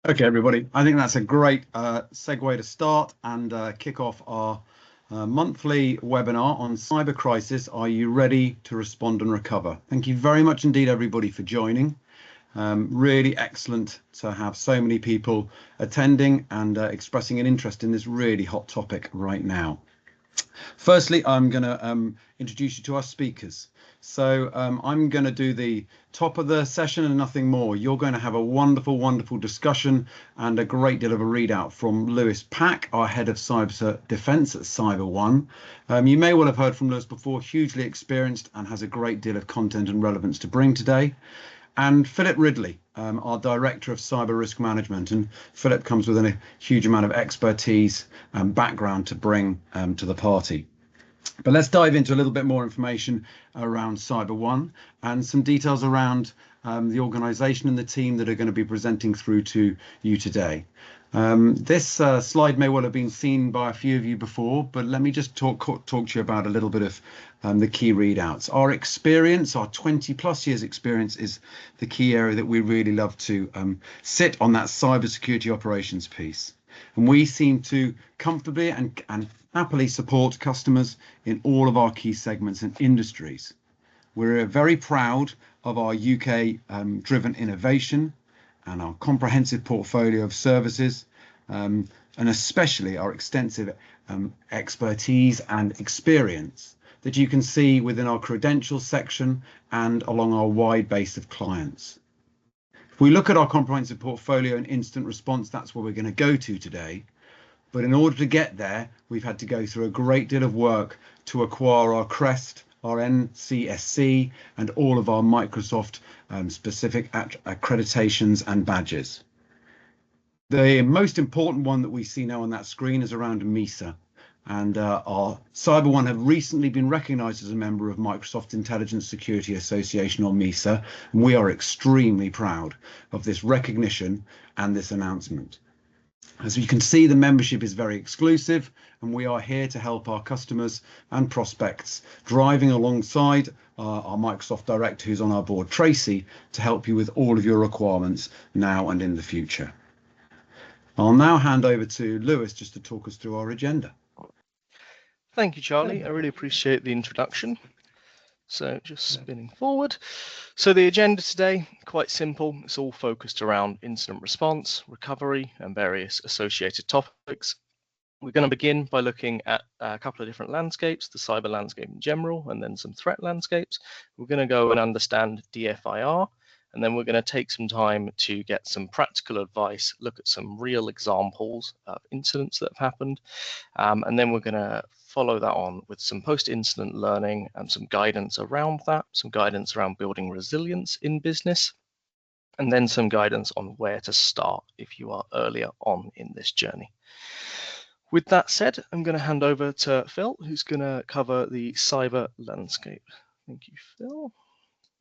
Okay, everybody. I think that's a great segue to start and kick off our monthly webinar on cyber crisis. Are you ready to respond and recover? Thank you very much indeed, everybody, for joining. Really excellent to have so many people attending and expressing an interest in this really hot topic right now. Firstly, I'm going to introduce you to our speakers. So I'm going to do the top of the session and nothing more. You're going to have a wonderful, wonderful discussion and a great deal of a readout from Lewis Pack, our head of cyber defense at CyberOne. You may well have heard from Lewis before, hugely experienced and has a great deal of content and relevance to bring today. And Philip Ridley, our Director of Cyber Risk Management. And Philip comes with a huge amount of expertise and background to bring to the party. But let's dive into a little bit more information around CyberOne and some details around the organisation and the team that are going to be presenting through to you today. This slide may well have been seen by a few of you before, but let me just talk to you about a little bit of the key readouts. Our experience, our 20+ years experience, is the key area that we really love to sit on, that cybersecurity operations piece. And we seem to comfortably and happily support customers in all of our key segments and industries. We're very proud of our UK driven innovation and our comprehensive portfolio of services, and especially our extensive expertise and experience that you can see within our credentials section and along our wide base of clients. If we look at our comprehensive portfolio and instant response, that's where we're going to go to today. But in order to get there, we've had to go through a great deal of work to acquire our CREST, our NCSC, and all of our Microsoft specific accreditations and badges. The most important one that we see now on that screen is around MISA. And our CyberOne have recently been recognised as a member of Microsoft Intelligence Security Association, or MISA, and we are extremely proud of this recognition and this announcement. As you can see, the membership is very exclusive, and we are here to help our customers and prospects, driving alongside our Microsoft Director who's on our board, Tracy, to help you with all of your requirements now and in the future. I'll now hand over to Lewis just to talk us through our agenda. Thank you, Charlie. I really appreciate the introduction. So just spinning forward. So the agenda today, quite simple. It's all focused around incident response, recovery, and various associated topics. We're going to begin by looking at a couple of different landscapes, the cyber landscape in general, and then some threat landscapes. We're going to go and understand DFIR, and then we're going to take some time to get some practical advice, look at some real examples of incidents that have happened, and then we're going to follow that on with some post-incident learning and some guidance around that, some guidance around building resilience in business, and then some guidance on where to start if you are earlier on in this journey. With that said, I'm going to hand over to Phil, who's going to cover the cyber landscape. Thank you, Phil.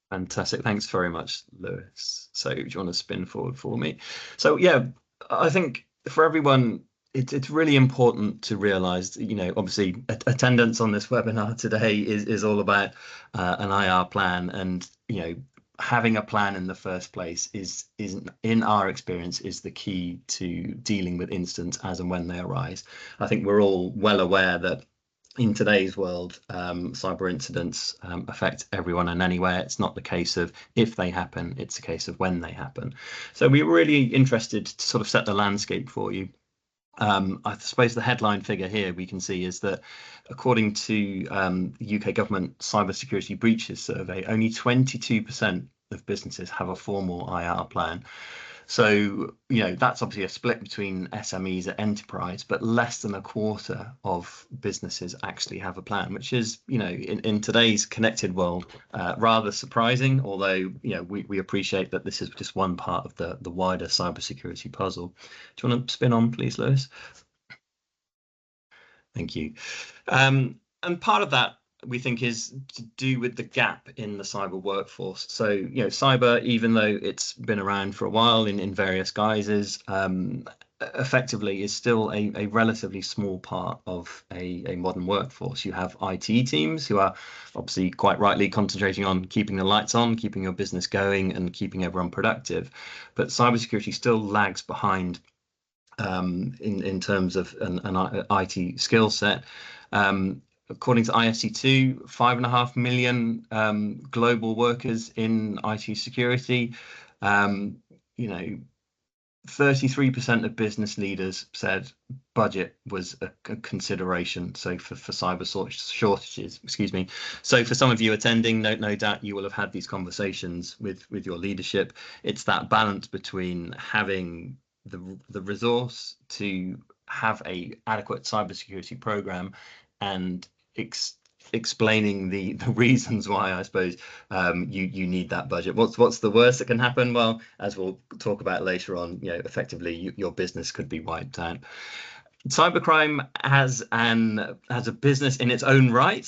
Fantastic. Thanks very much, Lewis. So do you want to spin forward for me? So yeah, I think for everyone, it's really important to realise, obviously attendance on this webinar today is all about an IR plan, and having a plan in the first place is in our experience is the key to dealing with incidents as and when they arise. I think we're all well aware that in today's world, cyber incidents affect everyone and anywhere. It's not the case of if they happen, it's a case of when they happen. So we're really interested to sort of set the landscape for you. I suppose the headline figure here we can see is that according to the UK government cybersecurity breaches survey, only 22% of businesses have a formal IR plan. So, that's obviously a split between SMEs and enterprise, but less than a quarter of businesses actually have a plan, which is, in today's connected world, rather surprising, although, we appreciate that this is just one part of the wider cybersecurity puzzle. Do you want to spin on, please, Lewis? Thank you. And part of that, we think, is to do with the gap in the cyber workforce. So, cyber, even though it's been around for a while in various guises, effectively is still a relatively small part of a modern workforce. You have IT teams who are obviously quite rightly concentrating on keeping the lights on, keeping your business going, and keeping everyone productive. But cybersecurity still lags behind in terms of an IT skill set. According to ISC2, 5.5 million global workers in IT security. 33% of business leaders said budget was a consideration. So for cyber shortages, excuse me. So for some of you attending, no doubt you will have had these conversations with your leadership. It's that balance between having the resource to have a adequate cybersecurity program and explaining the reasons why, I suppose, you need that budget. What's the worst that can happen? Well, as we'll talk about later on, effectively your business could be wiped out. Cybercrime has a business in its own right,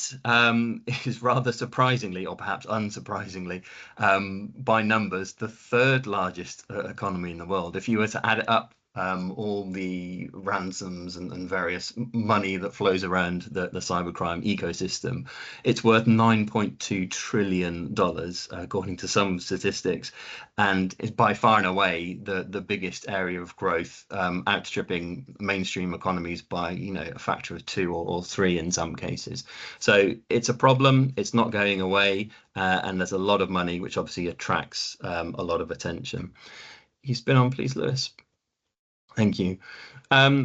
is rather surprisingly, or perhaps unsurprisingly, by numbers, the third largest economy in the world. If you were to add it up, all the ransoms and various money that flows around the cybercrime ecosystem, it's worth $9.2 trillion, according to some statistics, and is by far and away the biggest area of growth, outstripping mainstream economies by a factor of 2 or 3 in some cases. So it's a problem, it's not going away, and there's a lot of money which obviously attracts a lot of attention. You spin on, please, Lewis. Thank you.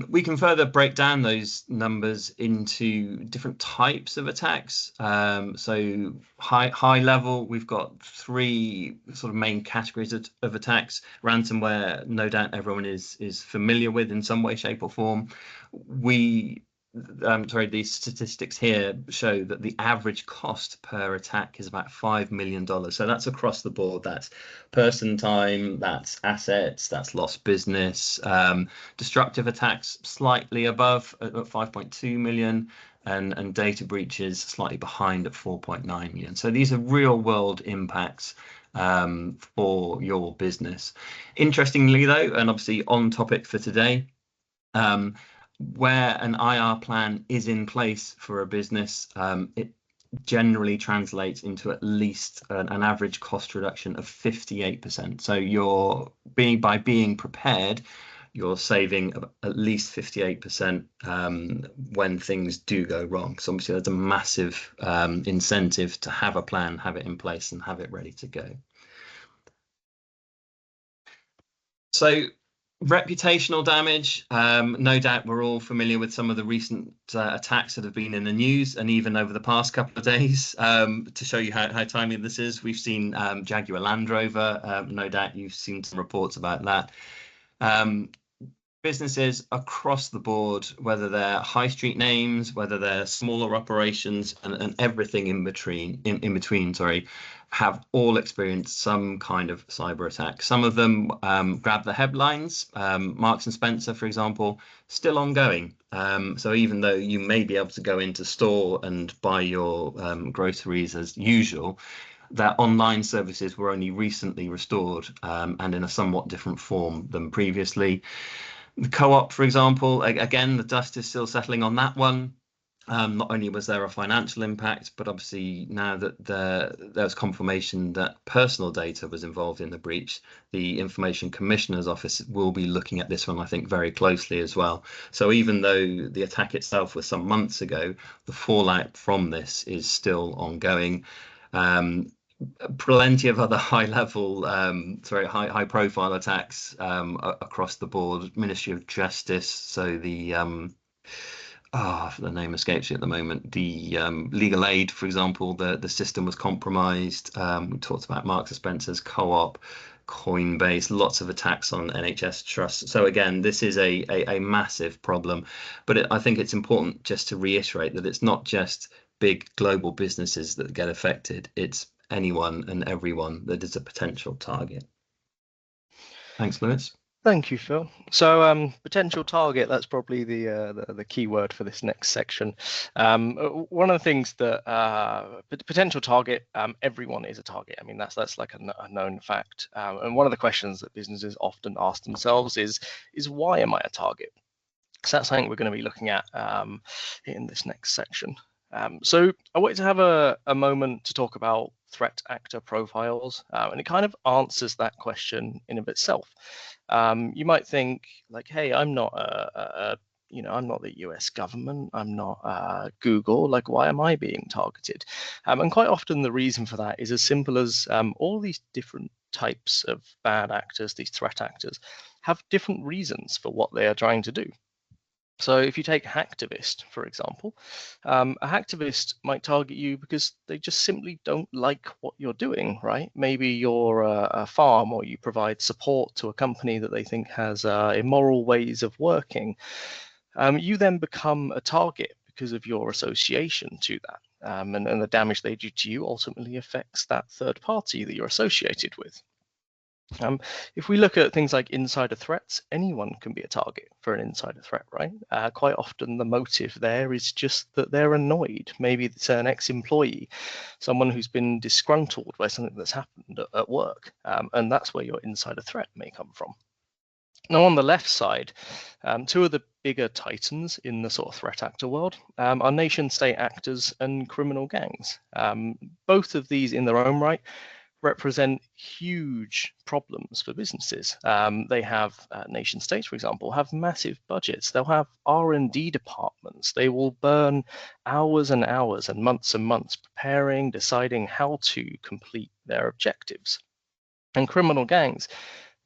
We can further break down those numbers into different types of attacks. So high level, we've got 3 sort of main categories of attacks. Ransomware, no doubt everyone is familiar with in some way, shape or form. These statistics here show that the average cost per attack is about $5 million. So that's across the board. That's person time, that's assets, that's lost business. Destructive attacks slightly above at 5.2 million, and data breaches slightly behind at 4.9 million. So these are real world impacts for your business. Interestingly though, and obviously on topic for today, where an IR plan is in place for a business, it generally translates into at least an average cost reduction of 58%. So by being prepared, you're saving at least 58% when things do go wrong. So obviously there's a massive incentive to have a plan, have it in place, and have it ready to go. So reputational damage, no doubt we're all familiar with some of the recent attacks that have been in the news, and even over the past couple of days. To show you how timely this is, we've seen Jaguar Land Rover, no doubt you've seen some reports about that. Businesses across the board, whether they're high street names, whether they're smaller operations, and everything in between, have all experienced some kind of cyber attack. Some of them grab the headlines. Marks and Spencer, for example, still ongoing. So even though you may be able to go into store and buy your groceries as usual, their online services were only recently restored, and in a somewhat different form than previously. The Co-op, for example, again, the dust is still settling on that one. Not only was there a financial impact, but obviously now that there's confirmation that personal data was involved in the breach, the Information Commissioner's Office will be looking at this one, I think, very closely as well. So even though the attack itself was some months ago, the fallout from this is still ongoing. Plenty of other high profile attacks across the board. Ministry of Justice, so the the name escapes me at the moment. The legal aid, for example, the system was compromised. We talked about Marks and Spencer's, Co-op, Coinbase, lots of attacks on NHS trusts. So again, this is a massive problem, but I think it's important just to reiterate that it's not just big global businesses that get affected. It's anyone and everyone that is a potential target. Thanks, Lewis. Thank you, Phil. So potential target, that's probably the key word for this next section. One of the things that potential target, everyone is a target. I mean, that's like a known fact. And one of the questions that businesses often ask themselves is why am I a target? So that's something we're going to be looking at in this next section. So I wanted to have a moment to talk about threat actor profiles, and it kind of answers that question in of itself. You might think like, hey, I'm not I'm not the US government, I'm not Google, like why am I being targeted? And quite often the reason for that is as simple as all these different types of bad actors, these threat actors, have different reasons for what they are trying to do. So if you take hacktivist, for example, a hacktivist might target you because they just simply don't like what you're doing, right? Maybe you're a farm or you provide support to a company that they think has immoral ways of working. You then become a target because of your association to that. And the damage they do to you ultimately affects that third party that you're associated with. If we look at things like insider threats, anyone can be a target for an insider threat, right? Quite often the motive there is just that they're annoyed. Maybe it's an ex-employee, someone who's been disgruntled by something that's happened at work, and that's where your insider threat may come from. Now, on the left side, two of the bigger titans in the sort of threat actor world are nation-state actors and criminal gangs. Both of these in their own right represent huge problems for businesses. They have nation states, for example, have massive budgets. They'll have R&D departments. They will burn hours and hours and months preparing, deciding how to complete their objectives. And criminal gangs,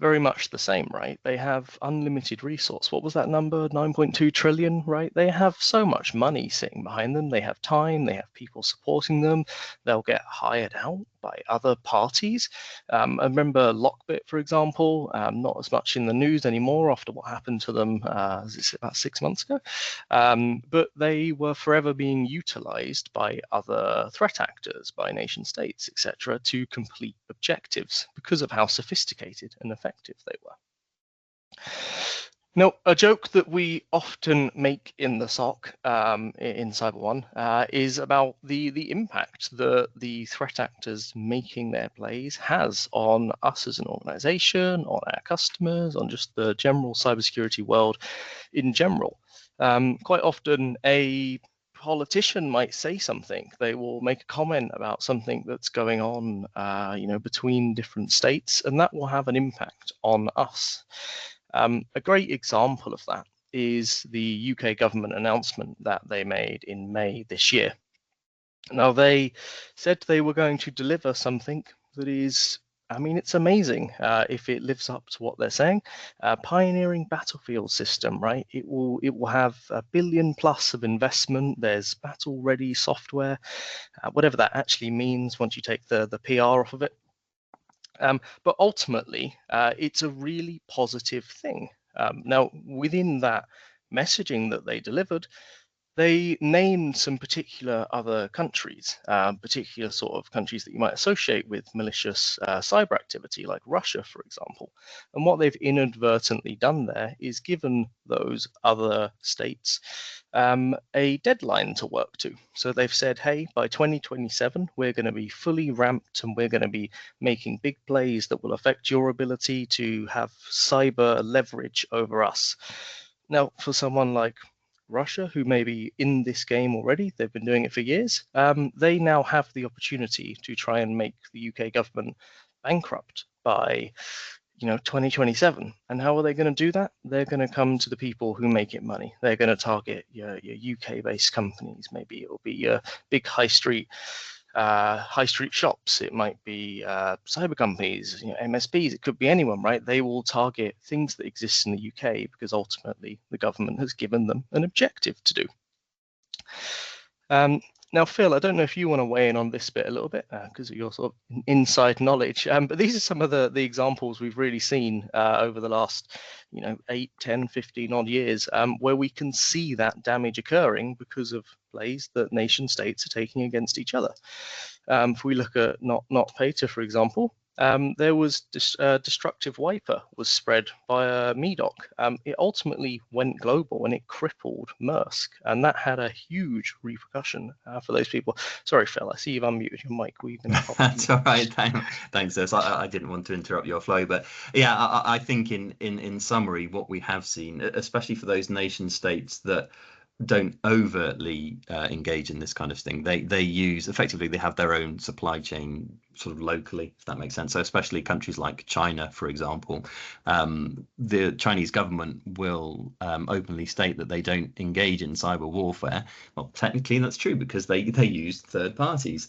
very much the same, right? They have unlimited resource. What was that number? 9.2 trillion, right? They have so much money sitting behind them. They have time. They have people supporting them. They'll get hired out by other parties. I remember Lockbit, for example, not as much in the news anymore after what happened to them about 6 months ago. But they were forever being utilized by other threat actors, by nation states, etc., to complete objectives because of how sophisticated and effective they were. Now, a joke that we often make in the SOC in CyberOne is about the impact that the threat actors making their plays has on us as an organization, on our customers, on just the general cybersecurity world in general. Quite often, a politician might say something. They will make a comment about something that's going on, between different states, and that will have an impact on us. A great example of that is the UK government announcement that they made in May this year. Now, they said they were going to deliver something that is, I mean, it's amazing if it lives up to what they're saying. Pioneering battlefield system, right? It will have $1 billion+ of investment. There's battle-ready software, whatever that actually means once you take the PR off of it. But ultimately, it's a really positive thing. Now, within that messaging that they delivered, they named some particular other countries, particular sort of countries that you might associate with malicious cyber activity, like Russia, for example. And what they've inadvertently done there is given those other states a deadline to work to. So they've said, hey, by 2027, we're going to be fully ramped and we're going to be making big plays that will affect your ability to have cyber leverage over us. Now, for someone like Russia, who may be in this game already, they've been doing it for years, they now have the opportunity to try and make the UK government bankrupt by 2027. And how are they going to do that? They're going to come to the people who make it money. They're going to target your UK-based companies. Maybe it'll be your big high street shops. It might be cyber companies, MSPs. It could be anyone, right? They will target things that exist in the UK because ultimately the government has given them an objective to do. Now, Phil, I don't know if you want to weigh in on this bit a little bit because of your sort of inside knowledge, but these are some of the examples we've really seen over the last 8, 10, 15 odd years where we can see that damage occurring because of plays that nation states are taking against each other. If we look at NotPetya, for example, there was destructive wiper was spread via Medoc. It ultimately went global and it crippled Maersk, and that had a huge repercussion for those people. Sorry, Phil, I see you've unmuted your mic. We've been That's all right. Thanks, Des. I didn't want to interrupt your flow, but yeah, I think in summary, what we have seen, especially for those nation states that don't overtly engage in this kind of thing, they use, effectively, they have their own supply chain sort of locally, if that makes sense. So especially countries like China, for example, the Chinese government will openly state that they don't engage in cyber warfare. Well, technically that's true because they use third parties.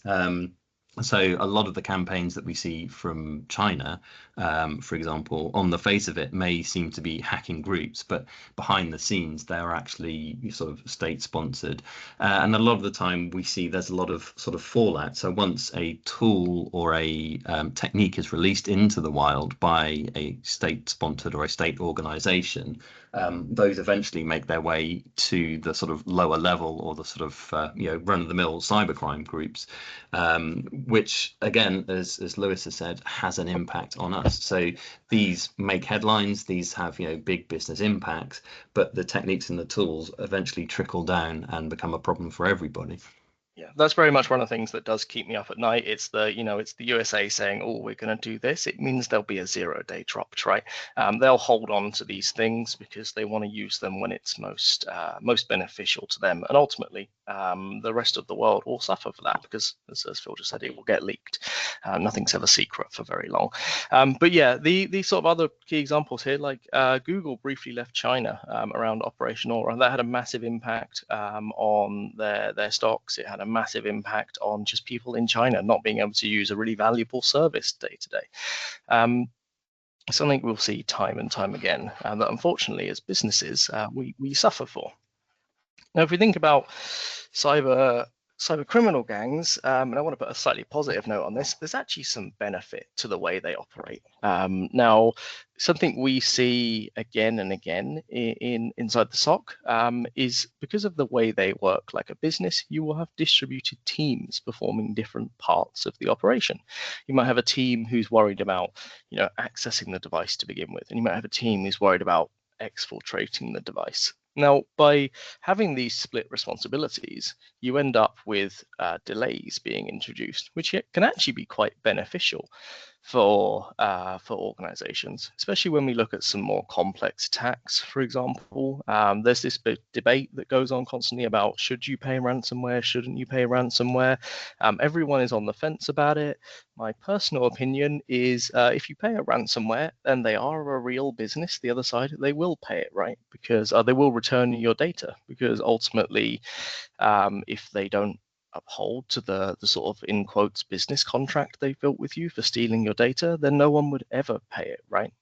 So a lot of the campaigns that we see from China, for example, on the face of it may seem to be hacking groups, but behind the scenes they're actually sort of state sponsored. And a lot of the time we see there's a lot of sort of fallout. So once a tool or a technique is released into the wild by a state sponsored or a state organization, those eventually make their way to the sort of lower level or the sort of run-of-the-mill cybercrime groups, which again, as Lewis has said, has an impact on us. So these make headlines, these have big business impacts, but the techniques and the tools eventually trickle down and become a problem for everybody. Yeah, that's very much one of the things that does keep me up at night. It's the USA saying, "Oh, we're going to do this." It means there'll be a 0-day dropped, right? They'll hold on to these things because they want to use them when it's most beneficial to them, and ultimately, the rest of the world will suffer for that because, as Phil just said, it will get leaked. Nothing's ever secret for very long. But yeah, the sort of other key examples here, like Google briefly left China around Operation Aura, and that had a massive impact on their stocks. It had a massive impact on just people in China not being able to use a really valuable service day to day. Something we'll see time and time again that unfortunately as businesses we suffer for. Now, if we think about cyber criminal gangs, and I want to put a slightly positive note on this, there's actually some benefit to the way they operate. Now, something we see again and again inside the SOC is because of the way they work like a business, you will have distributed teams performing different parts of the operation. You might have a team who's worried about accessing the device to begin with, and you might have a team who's worried about exfiltrating the device. Now, by having these split responsibilities, you end up with delays being introduced, which can actually be quite beneficial for organizations, especially when we look at some more complex attacks. For example, there's this big debate that goes on constantly about should you pay ransomware, shouldn't you pay ransomware? Everyone is on the fence about it. My personal opinion is if you pay a ransomware and they are a real business, the other side, they will pay it, right? Because they will return your data, because ultimately, if they don't uphold to the sort of, in quotes, business contract they've built with you for stealing your data, then no one would ever pay it, right?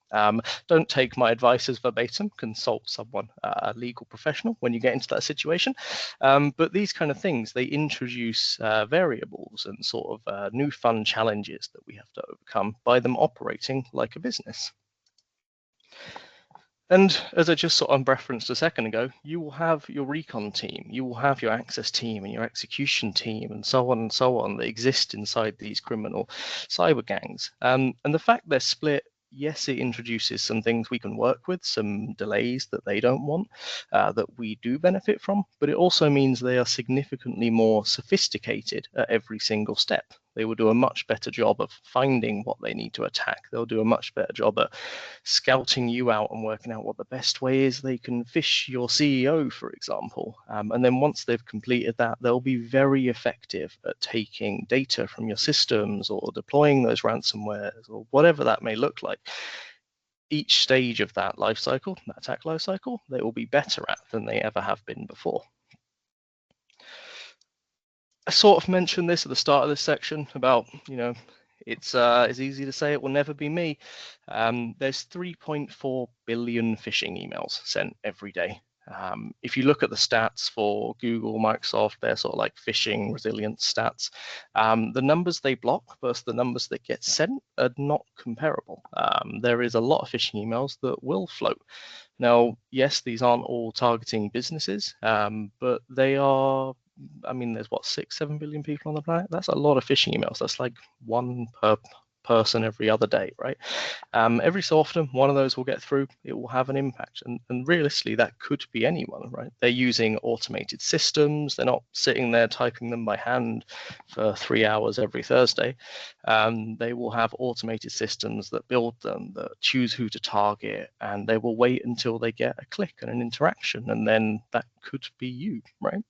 Don't take my advice as verbatim. Consult someone, a legal professional, when you get into that situation. But these kind of things, they introduce variables and sort of new fun challenges that we have to overcome by them operating like a business. And as I just sort of referenced a second ago, you will have your recon team, you will have your access team and your execution team and so on that exist inside these criminal cyber gangs. And the fact they're split, yes, it introduces some things we can work with, some delays that they don't want, that we do benefit from, but it also means they are significantly more sophisticated at every single step. They will do a much better job of finding what they need to attack. They'll do a much better job at scouting you out and working out what the best way is they can phish your CEO, for example. And then once they've completed that, they'll be very effective at taking data from your systems or deploying those ransomwares or whatever that may look like. Each stage of that life cycle, that attack life cycle, they will be better at than they ever have been before. I sort of mentioned this at the start of this section about, it's easy to say it will never be me. There's 3.4 billion phishing emails sent every day. If you look at the stats for Google, Microsoft, their sort of like phishing resilience stats, the numbers they block versus the numbers that get sent are not comparable. There is a lot of phishing emails that will float. Now, yes, these aren't all targeting businesses, but they are. I mean, there's 6-7 billion people on the planet. That's a lot of phishing emails. That's like one per person every other day, right? Every so often, one of those will get through. It will have an impact, and realistically, that could be anyone, right? They're using automated systems. They're not sitting there typing them by hand for 3 hours every Thursday. They will have automated systems that build them, that choose who to target, and they will wait until they get a click and an interaction, and then that could be you, right?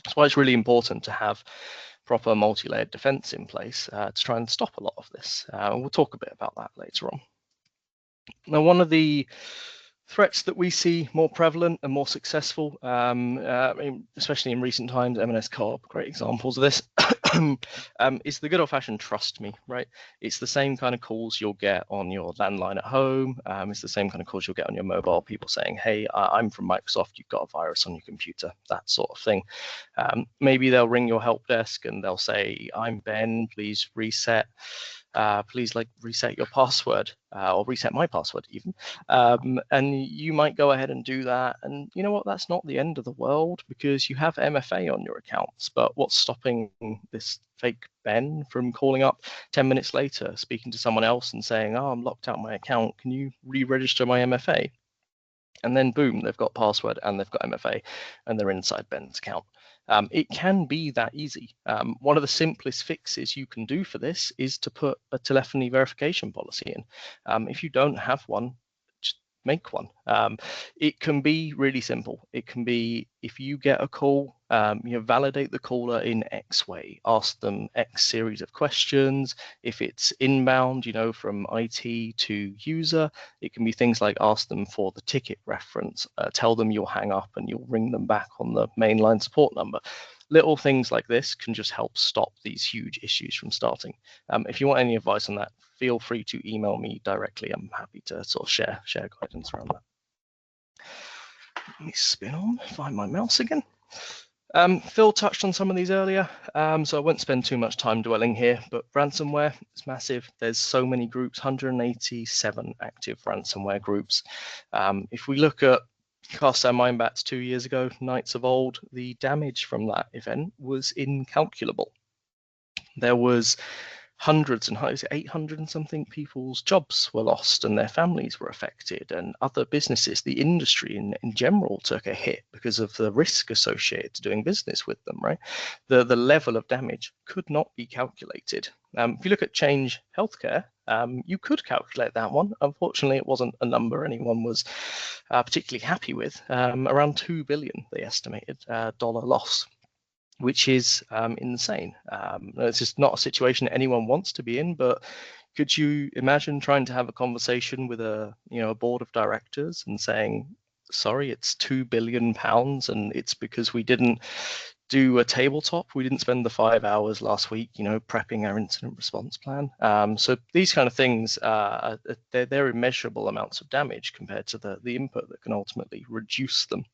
That's why it's really important to have proper multi-layered defense in place to try and stop a lot of this. We'll talk a bit about that later on. Now, one of the threats that we see more prevalent and more successful, especially in recent times, M&S Co-op, great examples of this, is the good old-fashioned trust me, right? It's the same kind of calls you'll get on your landline at home. It's the same kind of calls you'll get on your mobile, people saying, hey, I'm from Microsoft, you've got a virus on your computer, that sort of thing. Maybe they'll ring your help desk and they'll say, I'm Ben, please reset. Please reset your password or reset my password even. And you might go ahead and do that. And you know what? That's not the end of the world because you have MFA on your accounts. But what's stopping this fake Ben from calling up 10 minutes later, speaking to someone else and saying, oh, I'm locked out my account. Can you re-register my MFA? And then boom, they've got password and they've got MFA and they're inside Ben's account. It can be that easy. One of the simplest fixes you can do for this is to put a telephony verification policy in. If you don't have one, just make one. It can be really simple. It can be if you get a call, validate the caller in X way, ask them X series of questions. If it's inbound, from IT to user, it can be things like ask them for the ticket reference, tell them you'll hang up and you'll ring them back on the mainline support number. Little things like this can just help stop these huge issues from starting. If you want any advice on that, feel free to email me directly. I'm happy to sort of share guidance around that. Let me spin on, find my mouse again. Phil touched on some of these earlier, so I won't spend too much time dwelling here, but ransomware is massive. There's so many groups, 187 active ransomware groups. If we look at cast our mind back to 2 years ago, Knights of Old, the damage from that event was incalculable. There was hundreds and 800 and something people's jobs were lost and their families were affected, and other businesses, the industry in general took a hit because of the risk associated to doing business with them, right? The level of damage could not be calculated. If you look at Change Healthcare, you could calculate that one. Unfortunately, it wasn't a number anyone was particularly happy with. Around $2 billion, they estimated, dollar loss, which is insane. It's just not a situation anyone wants to be in, but could you imagine trying to have a conversation with a board of directors and saying, sorry, it's £2 billion and it's because we didn't do a tabletop, we didn't spend the 5 hours last week prepping our incident response plan. So these kind of things, they're immeasurable amounts of damage compared to the input that can ultimately reduce them.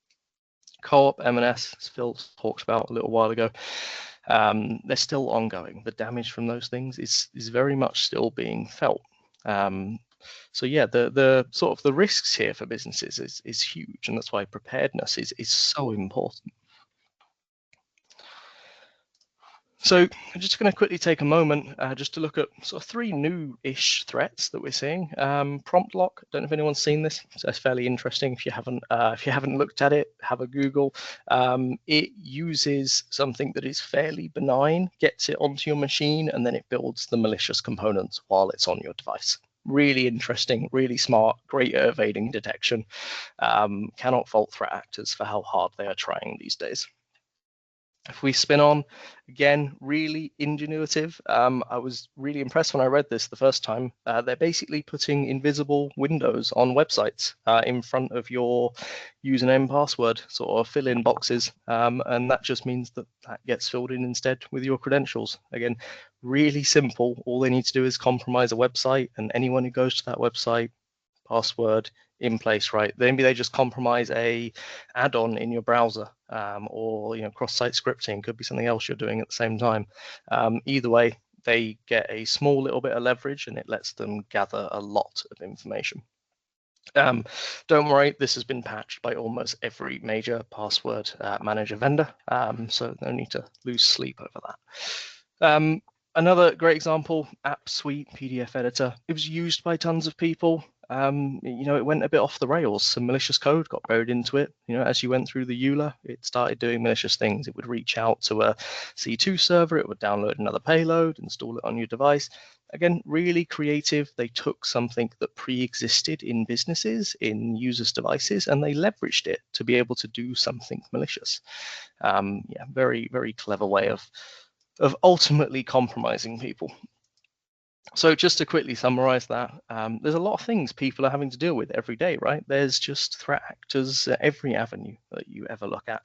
Co-op, M&S, as Phil talked about a little while ago, they're still ongoing. The damage from those things is very much still being felt. So yeah, the sort of the risks here for businesses is huge, and that's why preparedness is so important. So I'm just going to quickly take a moment just to look at sort of 3 new-ish threats that we're seeing. Prompt lock. Don't know if anyone's seen this. So it's fairly interesting. If you haven't looked at it, have a Google. It uses something that is fairly benign, gets it onto your machine, and then it builds the malicious components while it's on your device. Really interesting, really smart, great at evading detection. Cannot fault threat actors for how hard they are trying these days. If we spin on, again, really ingenuitive. I was really impressed when I read this the first time. They're basically putting invisible windows on websites in front of your username password, sort of fill-in boxes, and that just means that gets filled in instead with your credentials. Again, really simple. All they need to do is compromise a website, and anyone who goes to that website, password in place, right? Maybe they just compromise a add-on in your browser, or cross-site scripting could be something else you're doing at the same time. Either way, they get a small little bit of leverage, and it lets them gather a lot of information. Don't worry, this has been patched by almost every major password manager vendor, so no need to lose sleep over that. Another great example, App Suite PDF editor. It was used by tons of people. It went a bit off the rails. Some malicious code got buried into it. As you went through the EULA, it started doing malicious things. It would reach out to a C2 server. It would download another payload, install it on your device. Again, really creative. They took something that pre-existed in businesses, in users' devices, and they leveraged it to be able to do something malicious. Very, very clever way of ultimately compromising people. So just to quickly summarize that, there's a lot of things people are having to deal with every day, right? There's just threat actors at every avenue that you ever look at.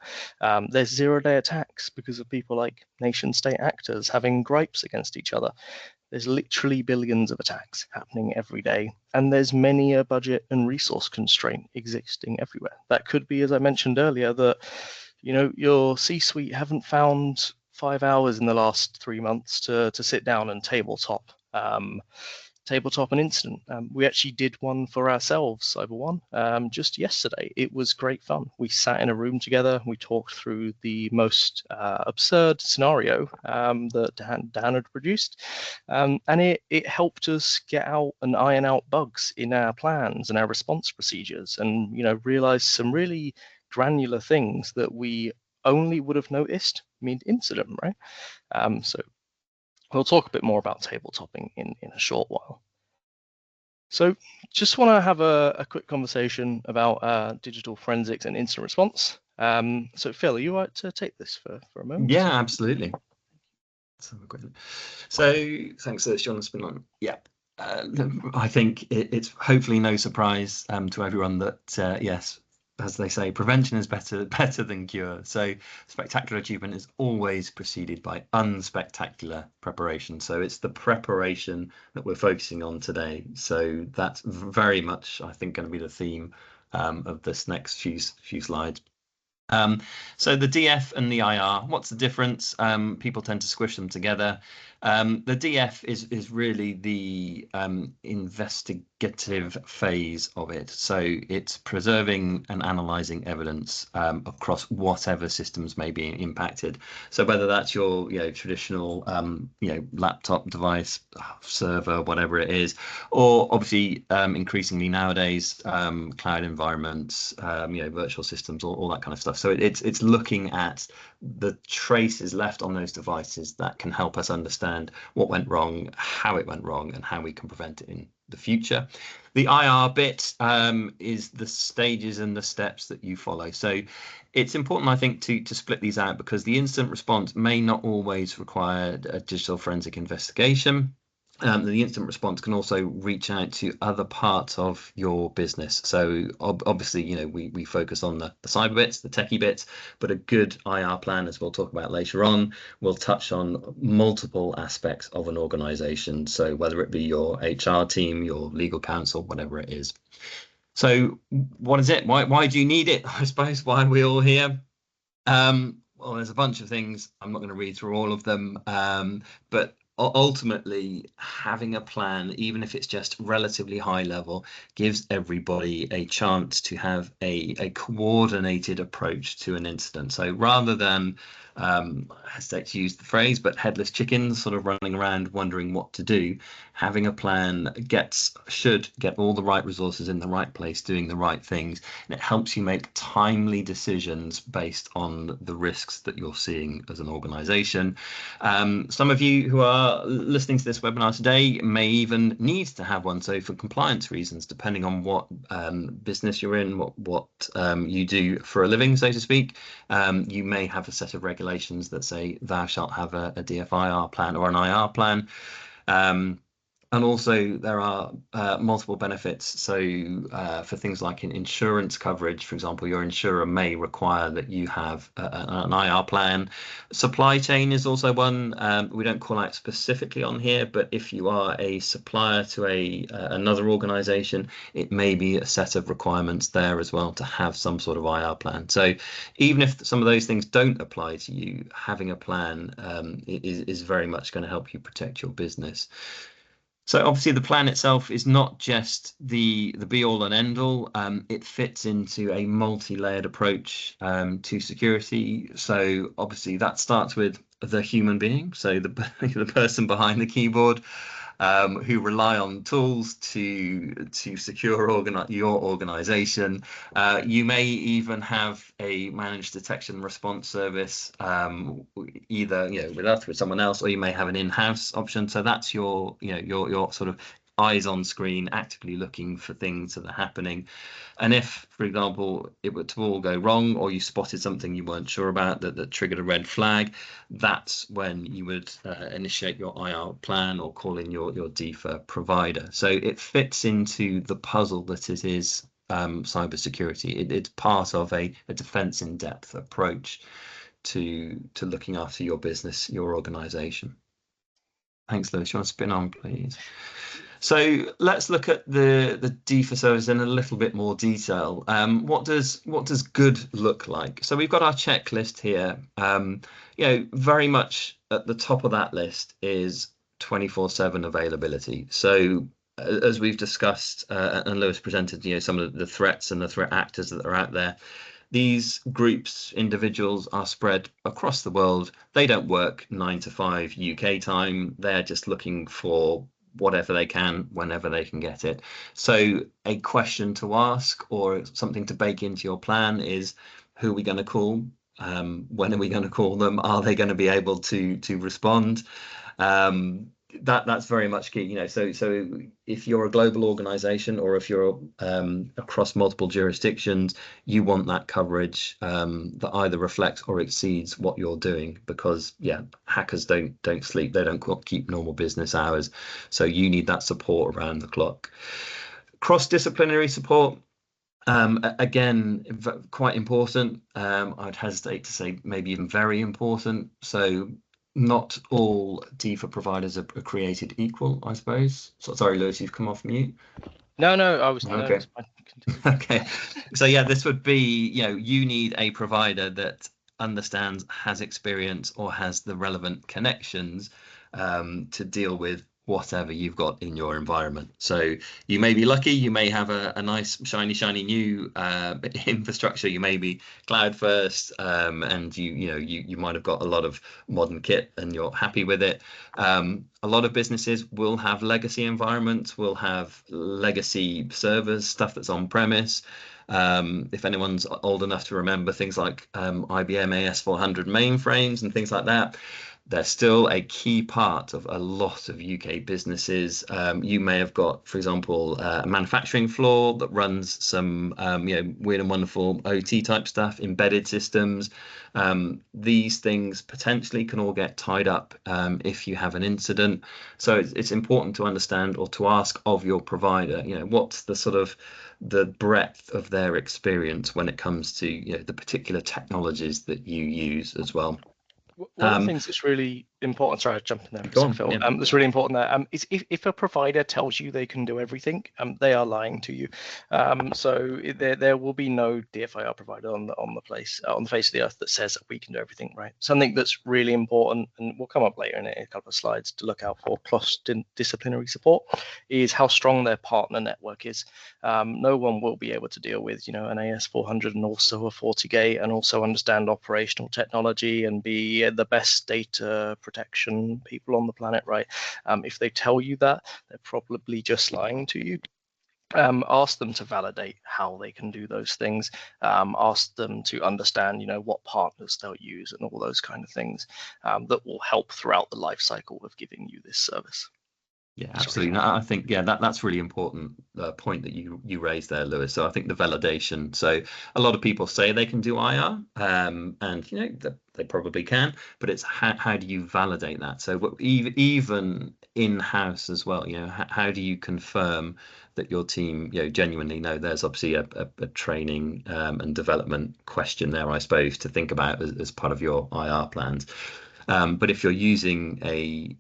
There's zero-day attacks because of people like nation-state actors having gripes against each other. There's literally billions of attacks happening every day, and there's many a budget and resource constraint existing everywhere. That could be, as I mentioned earlier, that your C-suite haven't found 5 hours in the last 3 months to sit down and tabletop an incident. We actually did one for ourselves, CyberOne, just yesterday. It was great fun. We sat in a room together. We talked through the most absurd scenario that Dan had produced, and it helped us get out and iron out bugs in our plans and our response procedures, and realize some really granular things that we only would have noticed mid-incident, right? So we'll talk a bit more about tabletopping in a short while. So just want to have a quick conversation about digital forensics and incident response. So Phil, are you all right to take this for a moment? Yeah, absolutely. Let's have a quick look. So thanks for this, John. It's been on. Yeah. I think it's hopefully no surprise to everyone that yes, as they say, prevention is better than cure. So spectacular achievement is always preceded by unspectacular preparation. So it's the preparation that we're focusing on today. So that's very much, I think, going to be the theme of this next few slides. So the DF and the IR, what's the difference? People tend to squish them together. The DF is really the investigative phase of it. So it's preserving and analysing evidence across whatever systems may be impacted. So whether that's your traditional laptop device, server, whatever it is, or obviously increasingly nowadays cloud environments, virtual systems, all that kind of stuff. So it's looking at the traces left on those devices that can help us understand what went wrong, how it went wrong, and how we can prevent it in the future. The IR bit is the stages and the steps that you follow. So it's important, I think, to split these out, because the incident response may not always require a digital forensic investigation. The incident response can also reach out to other parts of your business. So obviously, we focus on the cyber bits, the techie bits, but a good IR plan, as we'll talk about later on, will touch on multiple aspects of an organization. So whether it be your HR team, your legal counsel, whatever it is. So what is it? Why do you need it? I suppose, why are we all here? Well, there's a bunch of things. I'm not going to read through all of them, but ultimately, having a plan, even if it's just relatively high level, gives everybody a chance to have a coordinated approach to an incident. So rather than, I hesitate to use the phrase, but headless chickens sort of running around wondering what to do, having a plan should get all the right resources in the right place, doing the right things, and it helps you make timely decisions based on the risks that you're seeing as an organization. Some of you who are listening to this webinar today may even need to have one. So for compliance reasons, depending on what business you're in, what you do for a living, so to speak, you may have a set of regulations that say thou shalt have a DFIR plan or an IR plan. And also there are multiple benefits. So for things like insurance coverage, for example, your insurer may require that you have an IR plan. Supply chain is also one we don't call out specifically on here, but if you are a supplier to another organization, it may be a set of requirements there as well to have some sort of IR plan. So even if some of those things don't apply to you, having a plan is very much going to help you protect your business. So obviously the plan itself is not just the be-all and end-all. It fits into a multi-layered approach to security. So obviously that starts with the human being, so the the person behind the keyboard, who rely on tools to secure your organization. You may even have a managed detection and response service, either with us, with someone else, or you may have an in-house option. So that's your your sort of eyes on screen, actively looking for things that are happening. And if, for example, it were to all go wrong, or you spotted something you weren't sure about that triggered a red flag, that's when you would initiate your IR plan or call in your DFA provider. So it fits into the puzzle that it is cybersecurity. It's part of a defense in depth approach to looking after your business, your organization. Thanks, Lewis. You want to spin on, please? So let's look at the DFA service in a little bit more detail. What does good look like? So we've got our checklist here. Very much at the top of that list is 24/7 availability. So as we've discussed, and Lewis presented, some of the threats and the threat actors that are out there. These groups, individuals, are spread across the world. They don't work 9 to 5 UK time. They're just looking for whatever they can, whenever they can get it. So a question to ask or something to bake into your plan is, who are we going to call? When are we going to call them? Are they going to be able to respond? That's very much key. So if you're a global organization, or if you're across multiple jurisdictions, you want that coverage that either reflects or exceeds what you're doing, because hackers don't sleep, they don't keep normal business hours, so you need that support around the clock. Cross-disciplinary support, again, quite important. I'd hesitate to say maybe even very important. So not all DFA providers are created equal, I suppose. So, sorry, Lewis, you've come off mute. No, I was okay. Okay. So this would be, you need a provider that understands, has experience, or has the relevant connections to deal with whatever you've got in your environment. So you may be lucky, you may have a nice shiny new infrastructure, you may be cloud first, and you might have got a lot of modern kit and you're happy with it. A lot of businesses will have legacy environments, will have legacy servers, stuff that's on premise. If anyone's old enough to remember things like IBM AS400 mainframes and things like that, they're still a key part of a lot of UK businesses. You may have got, for example, a manufacturing floor that runs some weird and wonderful OT type stuff, embedded systems. These things potentially can all get tied up if you have an incident. So it's important to understand, or to ask of your provider, what's the sort of the breadth of their experience when it comes to the particular technologies that you use as well. One of the things that's really important, sorry, I jumped in there, Phil. Yeah. That's really important there. Is if a provider tells you they can do everything, they are lying to you. So there will be no DFIR provider on the face of the earth that says that we can do everything, right? Something that's really important, and we'll come up later in a couple of slides to look out for cross-disciplinary support, is how strong their partner network is. No one will be able to deal with an AS400 and also a FortiGate, and also understand operational technology and be the best data protection people on the planet, right? If they tell you that, they're probably just lying to you. Ask them to validate how they can do those things. Ask them to understand, what partners they'll use and all those kind of things that will help throughout the life cycle of giving you this service. Yeah, absolutely. I think that's really important point that you raised there, Lewis. So I think the validation. So a lot of people say they can do IR, and they probably can, but it's how do you validate that? So even in-house as well, how do you confirm that your team genuinely know? There's obviously a training and development question there, I suppose, to think about as part of your IR plans. But if you're using a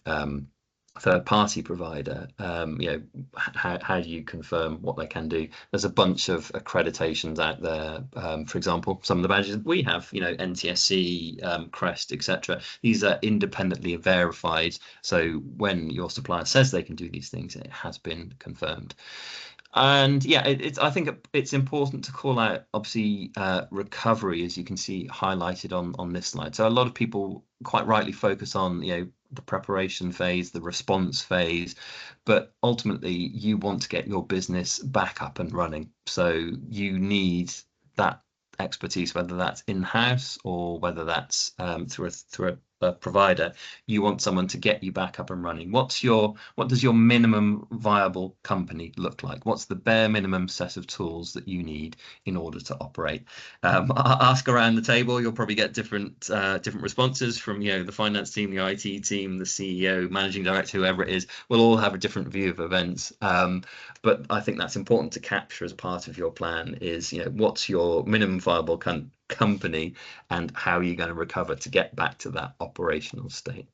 third-party provider, how do you confirm what they can do? There's a bunch of accreditations out there. For example, some of the badges we have, NTSC, CREST, etc. These are independently verified. So when your supplier says they can do these things, it has been confirmed. And yeah, I think it's important to call out, obviously, recovery, as you can see highlighted on this slide. So a lot of people quite rightly focus on, the preparation phase, the response phase, but ultimately you want to get your business back up and running. So you need that expertise, whether that's in-house or whether that's through a provider. You want someone to get you back up and running. What does your minimum viable company look like? What's the bare minimum set of tools that you need in order to operate? Ask around the table, you'll probably get different responses from the finance team, the IT team, the CEO, managing director, whoever it is. We'll all have a different view of events, but I think that's important to capture as part of your plan. Is what's your minimum viable company, and how are you going to recover to get back to that operational state?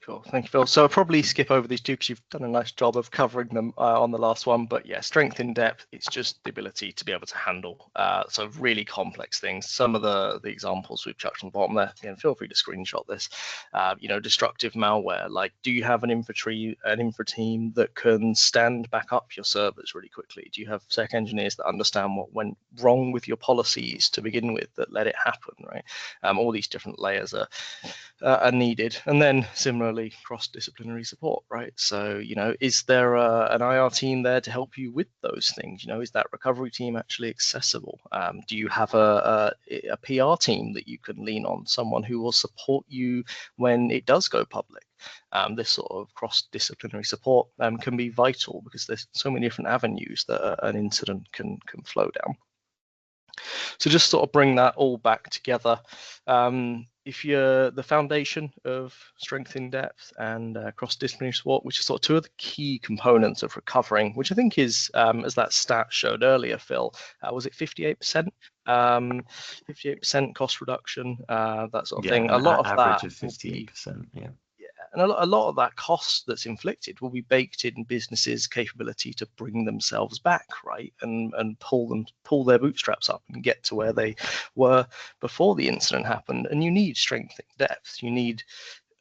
Cool, thank you, Phil. So I'll probably skip over these two because you've done a nice job of covering them on the last one. But yeah, strength in depth, it's just the ability to be able to handle sort of really complex things. Some of the examples we've chucked on the bottom there, again, feel free to screenshot this. Destructive malware, like do you have an infra team that can stand back up your servers really quickly? Do you have sec engineers that understand what went wrong with your policies to begin with that let it happen, right? All these different layers are needed. And then similarly, cross-disciplinary support, right? So, is there an IR team there to help you with those things? Is that recovery team actually accessible? Do you have a PR team that you can lean on, someone who will support you when it does go public? This sort of cross-disciplinary support can be vital because there's so many different avenues that an incident can flow down. So just sort of bring that all back together. If you're the foundation of strength in depth and cross-disciplinary support, which is sort of two of the key components of recovering, which I think is, as that stat showed earlier, Phil, was it 58%? 58% cost reduction, that sort of thing. A lot of average that of 58%. Yeah. And a lot of that cost that's inflicted will be baked in businesses' capability to bring themselves back, right, and pull their bootstraps up and get to where they were before the incident happened. And you need strength in depth. You need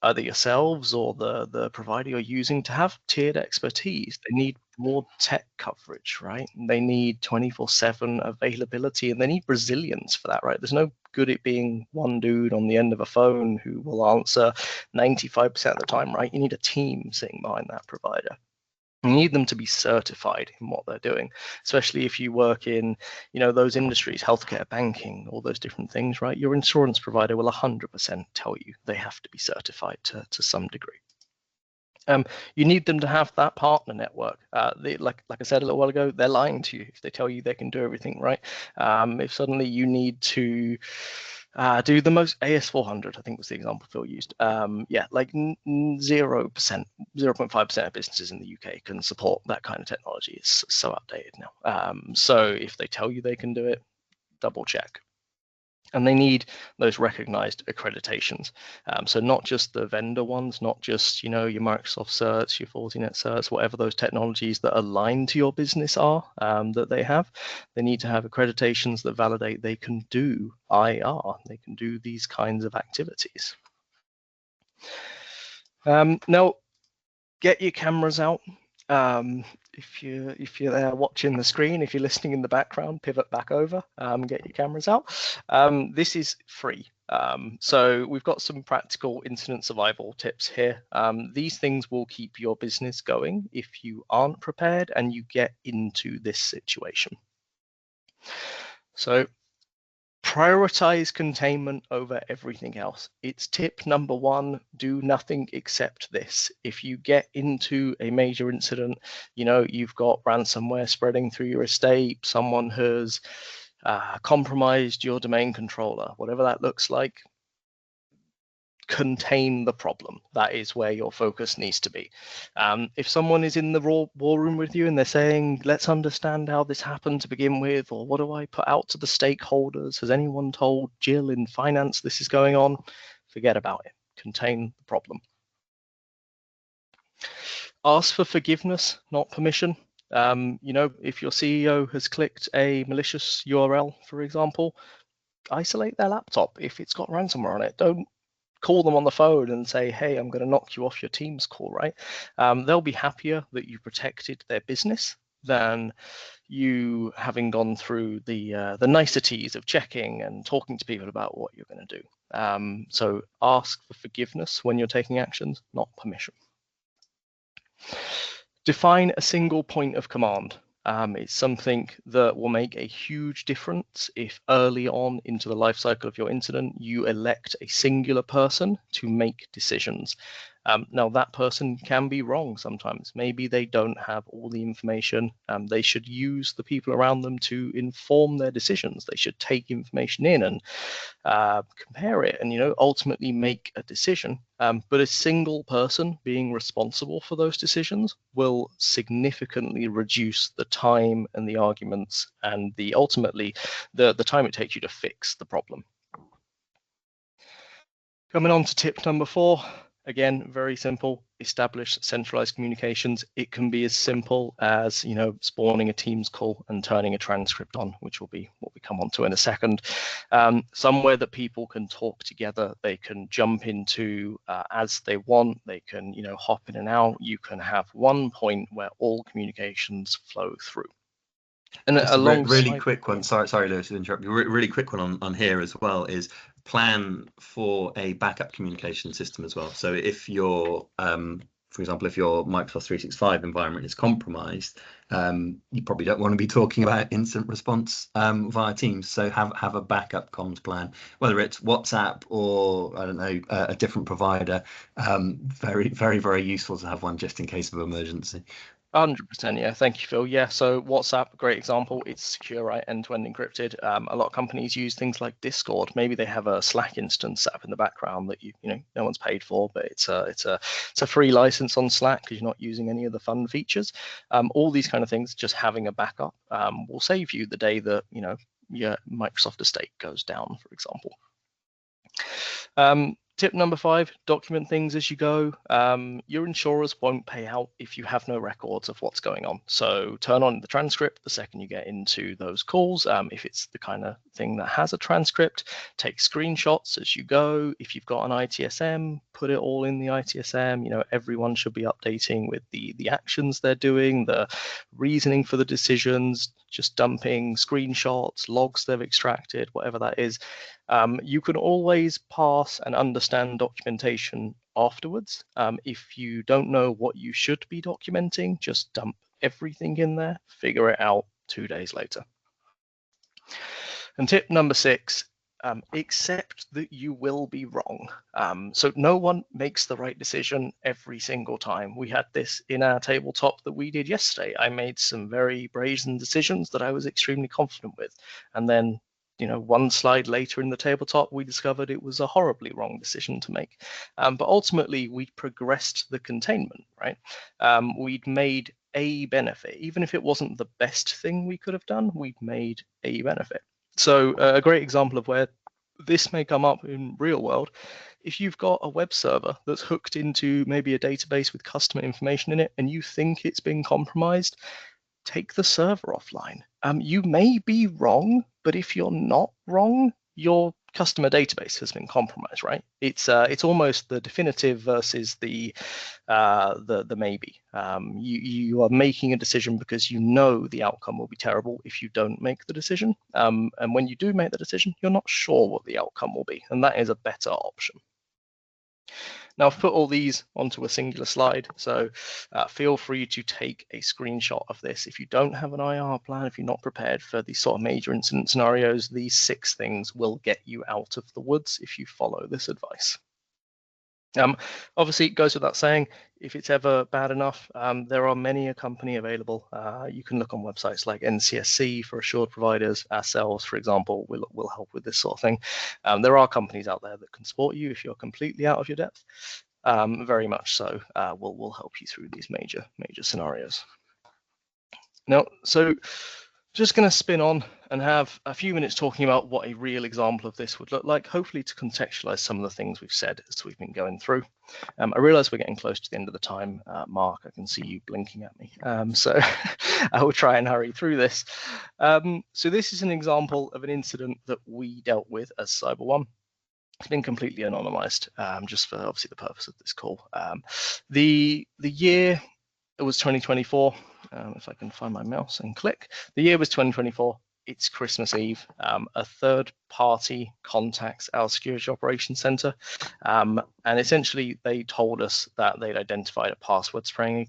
either yourselves or the provider you're using to have tiered expertise. They need more tech coverage, right? They need 24/7 availability, and they need resilience for that, right? There's no good at being one dude on the end of a phone who will answer 95% of the time, right? You need a team sitting behind that provider. You need them to be certified in what they're doing, especially if you work in, those industries, healthcare, banking, all those different things, right? Your insurance provider will 100% tell you they have to be certified to some degree. You need them to have that partner network. Like I said a little while ago, they're lying to you if they tell you they can do everything, right? If suddenly you need to do the most AS400, I think was the example Phil used. Like 0.5% of businesses in the UK can support that kind of technology. It's so outdated now. So if they tell you they can do it, double check. And they need those recognized accreditations. So not just the vendor ones, not just, your Microsoft certs, your Fortinet certs, whatever those technologies that align to your business are that they have. They need to have accreditations that validate they can do IR. They can do these kinds of activities. Now, get your cameras out. If you're there watching the screen, if you're listening in the background, pivot back over, get your cameras out. This is free. So we've got some practical incident survival tips here. These things will keep your business going if you aren't prepared and you get into this situation. So prioritize containment over everything else. It's tip number one, do nothing except this. If you get into a major incident, you've got ransomware spreading through your estate, someone has compromised your domain controller, whatever that looks like, contain the problem. That is where your focus needs to be. If someone is in the war room with you and they're saying, let's understand how this happened to begin with, or what do I put out to the stakeholders? Has anyone told Jill in finance this is going on? Forget about it. Contain the problem. Ask for forgiveness, not permission. If your CEO has clicked a malicious URL, for example, isolate their laptop. If it's got ransomware on it, don't call them on the phone and say, hey, I'm going to knock you off your Teams call, right? They'll be happier that you protected their business than you having gone through the niceties of checking and talking to people about what you're going to do. So ask for forgiveness when you're taking actions, not permission. Define a single point of command. It's something that will make a huge difference if early on into the life cycle of your incident, you elect a singular person to make decisions. Now, that person can be wrong sometimes. Maybe they don't have all the information. They should use the people around them to inform their decisions. They should take information in and compare it and, ultimately make a decision. But a single person being responsible for those decisions will significantly reduce the time and the arguments and ultimately the time it takes you to fix the problem. Coming on to tip number 4. Again, very simple. Establish centralized communications. It can be as simple as, spawning a Teams call and turning a transcript on, which will be what we come on to in a second. Somewhere that people can talk together. They can jump into as they want. They can, hop in and out. You can have one point where all communications flow through. And just a really quick one. Sorry, Lewis, to interrupt you. Really quick one on here as well is plan for a backup communication system as well. So if your, for example, if your Microsoft 365 environment is compromised, you probably don't want to be talking about incident response via Teams. So have a backup comms plan, whether it's WhatsApp or I don't know a different provider. Very, very, very useful to have one just in case of emergency. 100%, yeah. Thank you, Phil. Yeah, so WhatsApp, great example. It's secure, right? End-to-end encrypted. A lot of companies use things like Discord. Maybe they have a Slack instance up in the background that no one's paid for, but it's a free license on Slack because you're not using any of the fun features. All these kind of things, just having a backup will save you the day that your Microsoft estate goes down, for example. Tip number 5, document things as you go. Your insurers won't pay out if you have no records of what's going on. So turn on the transcript the second you get into those calls. If it's the kind of thing that has a transcript, take screenshots as you go. If you've got an ITSM, put it all in the ITSM. Everyone should be updating with the actions they're doing, the reasoning for the decisions, just dumping screenshots, logs they've extracted, whatever that is. You can always pass and understand documentation afterwards. If you don't know what you should be documenting, just dump everything in there, figure it out 2 days later. And tip number 6, accept that you will be wrong. So no one makes the right decision every single time. We had this in our tabletop that we did yesterday. I made some very brazen decisions that I was extremely confident with. And then, one slide later in the tabletop, we discovered it was a horribly wrong decision to make. But ultimately, we progressed the containment, right? We'd made a benefit. Even if it wasn't the best thing we could have done, we'd made a benefit. So a great example of where this may come up in real world, if you've got a web server that's hooked into maybe a database with customer information in it and you think it's been compromised, take the server offline. You may be wrong, but if you're not wrong, your customer database has been compromised, right? It's almost the definitive versus the maybe. You are making a decision because you know the outcome will be terrible if you don't make the decision. And when you do make the decision, you're not sure what the outcome will be, and that is a better option. Now I've put all these onto a singular slide, so feel free to take a screenshot of this. If you don't have an IR plan, if you're not prepared for these sort of major incident scenarios, these 6 things will get you out of the woods if you follow this advice. Obviously, it goes without saying, if it's ever bad enough, there are many a company available. You can look on websites like NCSC for assured providers. Ourselves, for example, will help with this sort of thing. There are companies out there that can support you if you're completely out of your depth. Very much so. We'll help you through these major scenarios. Now, so just going to spin on and have a few minutes talking about what a real example of this would look like, hopefully to contextualize some of the things we've said as we've been going through. I realize we're getting close to the end of the time. Mark, I can see you blinking at me. So I will try and hurry through this. So this is an example of an incident that we dealt with as CyberOne. It's been completely anonymized, just for obviously the purpose of this call. The year it was 2024. If I can find my mouse and click, the year was 2024. It's Christmas Eve. A third party contacts our security operations center, and essentially they told us that they'd identified a password spraying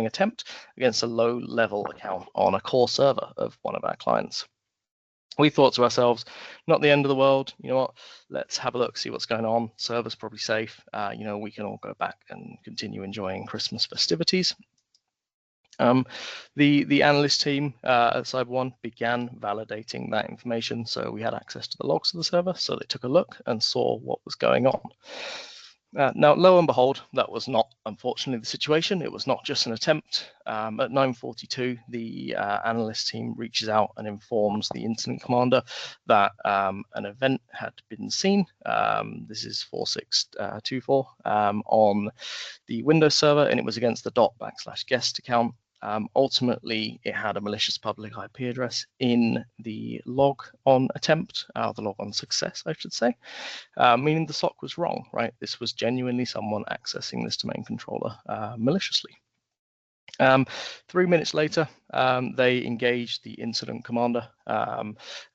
attempt against a low-level account on a core server of one of our clients. We thought to ourselves, not the end of the world. You know what? Let's have a look, see what's going on. Server's probably safe. You know, we can all go back and continue enjoying Christmas festivities. The analyst team at CyberOne began validating that information. So we had access to the logs of the server. So they took a look and saw what was going on. Now, lo and behold, that was not, unfortunately, the situation. It was not just an attempt. At 9:42, the analyst team reaches out and informs the incident commander that an event had been seen. This is 4624 on the Windows server, and it was against the /guest account. Ultimately, it had a malicious public IP address in the log on attempt, the log on success, I should say, meaning the SOC was wrong, right? This was genuinely someone accessing this domain controller maliciously. 3 minutes later, they engaged the incident commander,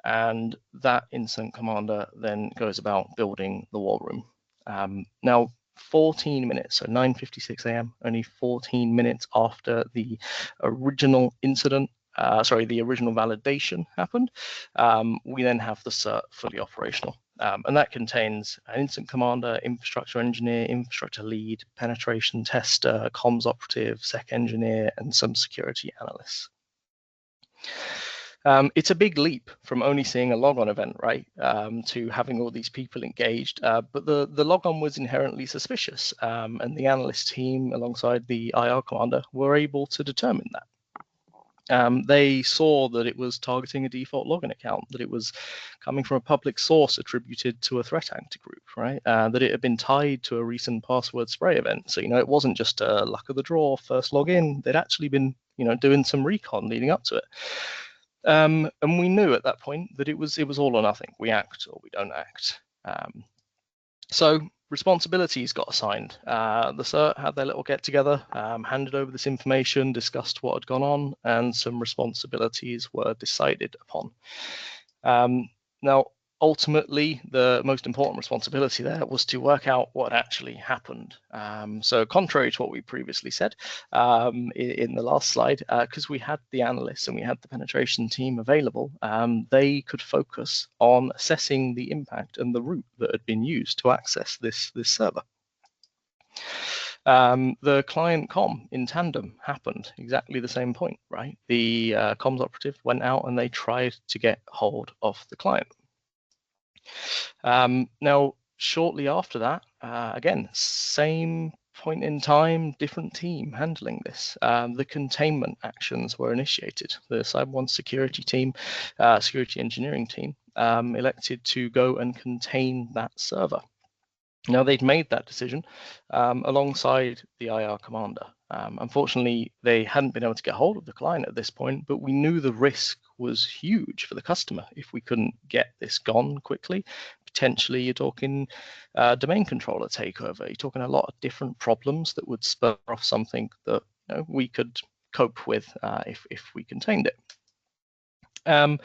and that incident commander then goes about building the war room. Now, 14 minutes, so 9:56 a.m., only 14 minutes after the original incident, the original validation happened, we then have the CERT fully operational. And that contains an incident commander, infrastructure engineer, infrastructure lead, penetration tester, comms operative, sec engineer, and some security analysts. It's a big leap from only seeing a logon event, right, to having all these people engaged. But the logon was inherently suspicious, and the analyst team, alongside the IR commander, were able to determine that. They saw that it was targeting a default login account, that it was coming from a public source attributed to a threat actor group, right? That it had been tied to a recent password spray event. So, you know, it wasn't just a luck of the draw, first login. They'd actually been, you know, doing some recon leading up to it. And we knew at that point that it was all or nothing. We act or we don't act. So responsibilities got assigned. The CERT had their little get together, handed over this information, discussed what had gone on, and some responsibilities were decided upon. Now, ultimately, the most important responsibility there was to work out what actually happened. So contrary to what we previously said in the last slide, because we had the analysts and we had the penetration team available, they could focus on assessing the impact and the route that had been used to access this server. The client comm in tandem happened exactly the same point, right? The comms operative went out and they tried to get hold of the client. Now, shortly after that, again, same point in time, different team handling this. The containment actions were initiated. The CyberOne security team, security engineering team, elected to go and contain that server. Now, they'd made that decision alongside the IR commander. Unfortunately, they hadn't been able to get hold of the client at this point, but we knew the risk was huge for the customer if we couldn't get this gone quickly. Potentially, you're talking domain controller takeover. You're talking a lot of different problems that would spur off something that, you know, we could cope with if we contained it.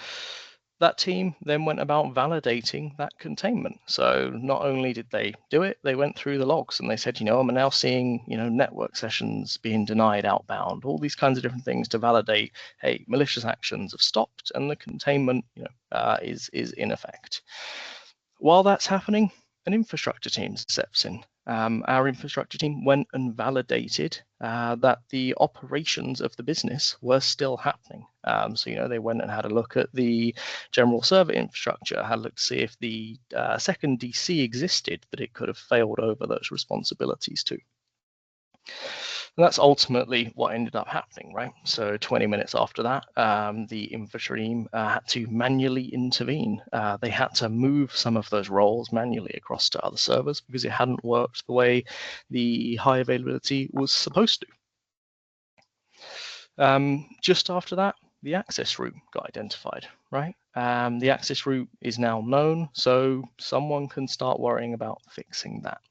That team then went about validating that containment. So not only did they do it, they went through the logs and they said, you know, I'm now seeing, you know, network sessions being denied outbound, all these kinds of different things to validate, hey, malicious actions have stopped and the containment, you know, is in effect. While that's happening, an infrastructure team steps in. Our infrastructure team went and validated that the operations of the business were still happening. So, you know, they went and had a look at the general server infrastructure, had a look to see if the second DC existed that it could have failed over those responsibilities to. And that's ultimately what ended up happening, right? So 20 minutes after that, the infrastructure team had to manually intervene. They had to move some of those roles manually across to other servers because it hadn't worked the way the high availability was supposed to. Just after that, the access route got identified, right? The access route is now known, so someone can start worrying about fixing that.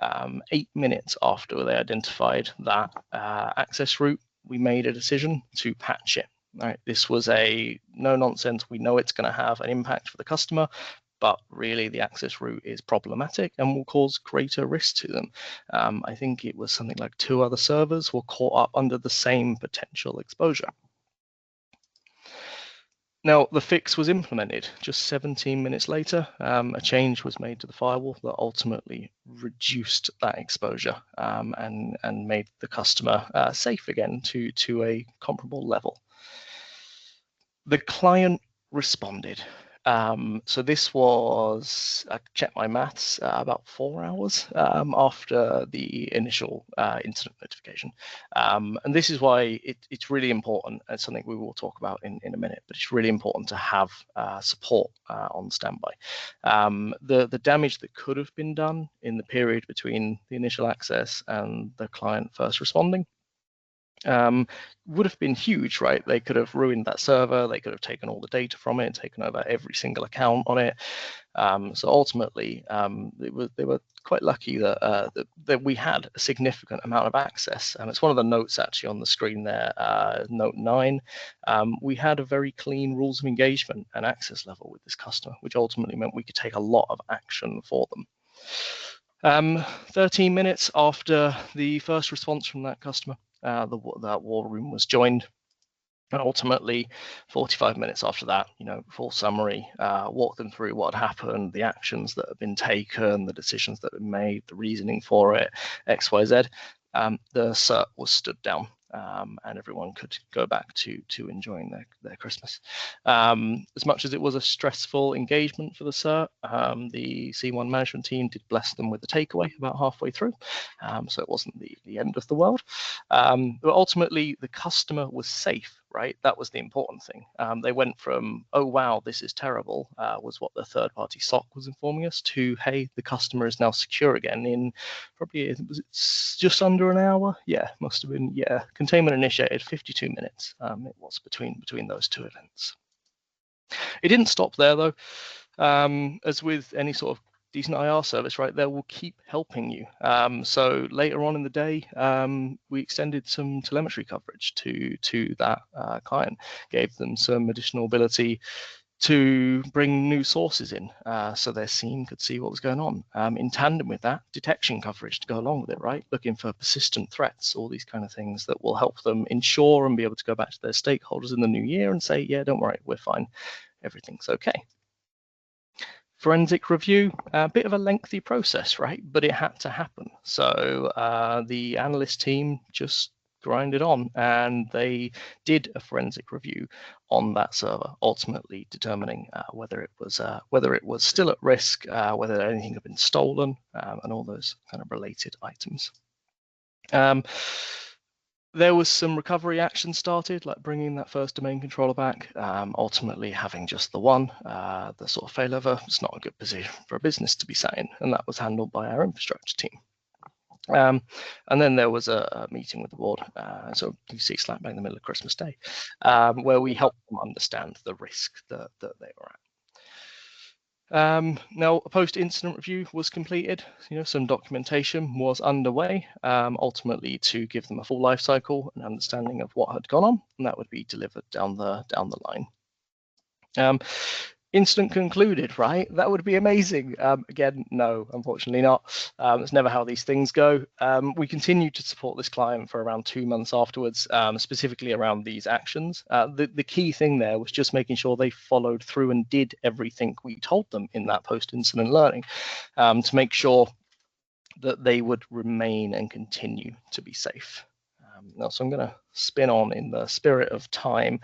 8 minutes after they identified that access route, we made a decision to patch it. Right, this was a no nonsense. We know it's going to have an impact for the customer, but really the access route is problematic and will cause greater risk to them. I think it was something like 2 other servers were caught up under the same potential exposure. Now, the fix was implemented just 17 minutes later. A change was made to the firewall that ultimately reduced that exposure and made the customer safe again to a comparable level. The client responded. So this was, I checked my maths, about 4 hours after the initial incident notification. And this is why it's really important. It's something we will talk about in a minute, but it's really important to have support on standby. The damage that could have been done in the period between the initial access and the client first responding would have been huge, right? They could have ruined that server. They could have taken all the data from it, taken over every single account on it. So ultimately, they were quite lucky that we had a significant amount of access. And it's one of the notes actually on the screen there, note 9. We had a very clean rules of engagement and access level with this customer, which ultimately meant we could take a lot of action for them. 13 minutes after the first response from that customer, that war room was joined. And ultimately, 45 minutes after that, full summary, walk them through what had happened, the actions that have been taken, the decisions that have been made, the reasoning for it, X, Y, Z. The cert was stood down. And everyone could go back to enjoying their Christmas. As much as it was a stressful engagement for the cert, the C1 management team did bless them with the takeaway about halfway through, so it wasn't the end of the world. But ultimately, the customer was safe, right? That was the important thing. They went from, oh, wow, this is terrible, was what the third-party SOC was informing us, to, hey, the customer is now secure again in probably, was it just under an hour? Yeah, must have been, yeah. Containment initiated 52 minutes. It was between those 2 events. It didn't stop there though. As with any sort of decent IR service, right, they will keep helping you. So later on in the day, we extended some telemetry coverage to that client, gave them some additional ability to bring new sources in, so their scene could see what was going on. In tandem with that, detection coverage to go along with it, right? Looking for persistent threats, all these kind of things that will help them ensure and be able to go back to their stakeholders in the new year and say, yeah, don't worry, we're fine, everything's okay. Forensic review, a bit of a lengthy process, right? But it had to happen. So the analyst team just grinded on, and they did a forensic review on that server, ultimately determining whether it was still at risk, whether anything had been stolen, and all those kind of related items. There was some recovery action started, like bringing that first domain controller back. Ultimately, having just the one, the sort of failover, it's not a good position for a business to be sat in, and that was handled by our infrastructure team. And then there was a meeting with the board, so you see slap bang in the middle of Christmas Day, where we helped them understand the risk that they were at. Now, a post-incident review was completed. Some documentation was underway, ultimately to give them a full life cycle and understanding of what had gone on, and that would be delivered down the line. Incident concluded, right? That would be amazing. Again, no, unfortunately not. It's never how these things go. We continued to support this client for around 2 months afterwards, specifically around these actions. The key thing there was just making sure they followed through and did everything we told them in that post-incident learning, to make sure that they would remain and continue to be safe. Now, so I'm going to spin on in the spirit of time.